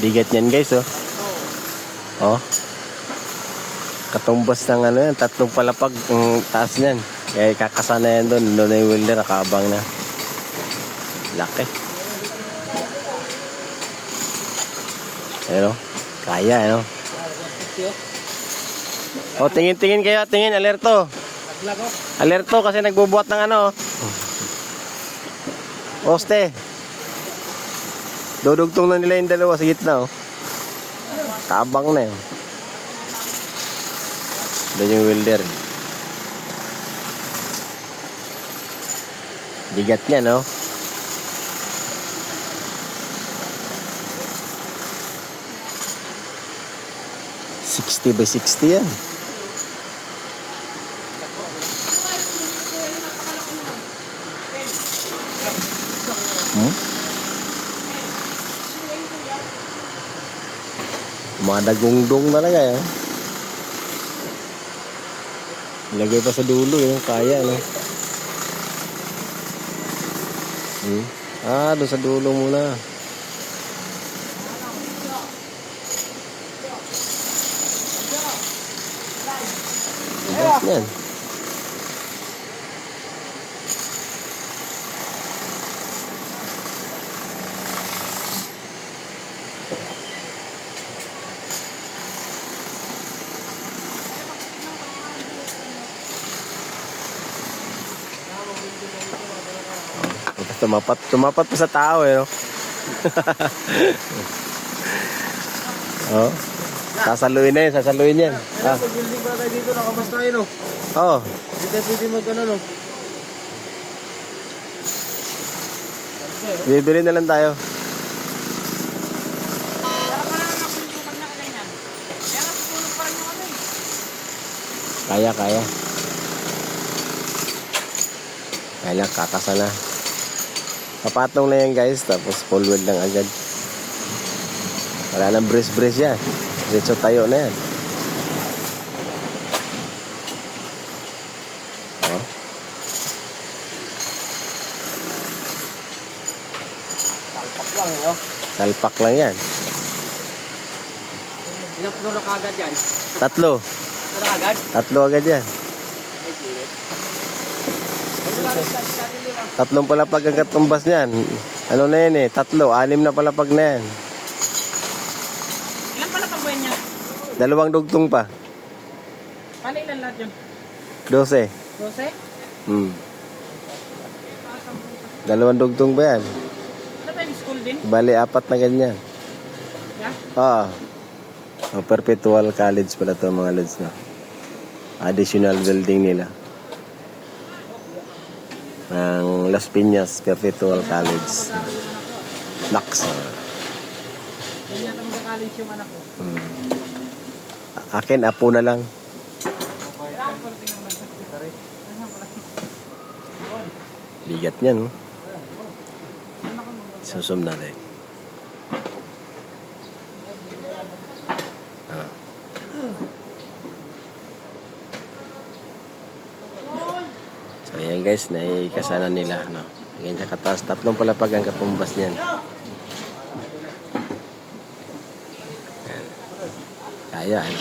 Bigat niyan guys, oh. Oh. Katumbas ng ano yan, 3 palapag ang taas niyan. Kaya kakasana yan doon. Doon na yung welder, nakaabang na. Laki. Ayun, oh. Kaya, ano. Oh, tingin-tingin kayo, tingin, alerto. Alerto kasi nagbubuhat ng ano. Poste. Dudugtong na nila yung dalawa sa gitna, oh. Kaabang na yun. Doon yung welder. Bigat niya, no? $60 by 60 yan. Mga dagungdong talaga yan. Ilagay pa sa dulo yung kaya, no? Doon sa dulo muna. Yan. Tumapat pa sa tao, eh, no? Oh. Sasaluin na yun, sasaluin yan. Pag-building ba tayo dito, nakabas tayo, no? Oo. Hindi tayo pwede mag-ano, no? Bibili na lang tayo. Kaya. Kaya lang, kakasa na. Papatong na yan guys, tapos full weld lang agad. Wala nang brace yan. Diretso tayo na yan. Oh. Salpak lang, no? Salpak lang yan. Ilang puno na kagad yan? 3. Puno agad? 3 agad yan. 3 palapag ang katumbas niyan. Ano na yan, eh? 3, 6 na palapag na yan. Ilan pala pagbuhin niya? 2 dugtong pa. Paano ilan lahat yun? 12. 12? 2 dugtong ba yan? Ano ba yung school din? Bali, 4 na ganyan. Yeah? Perpetual college pala ito mga lods na. Additional building nila. Ang Las Piñas Perpetual College. Nax. Hindi natin mag-college yung anak ko. Akin, apo na lang. Bigat niya, no? Susum natin. So, ayan guys, naikasana nila, no? Ayan sa kataas, 3 palapag ang katumbas niyan. Ayan. Kaya, ano?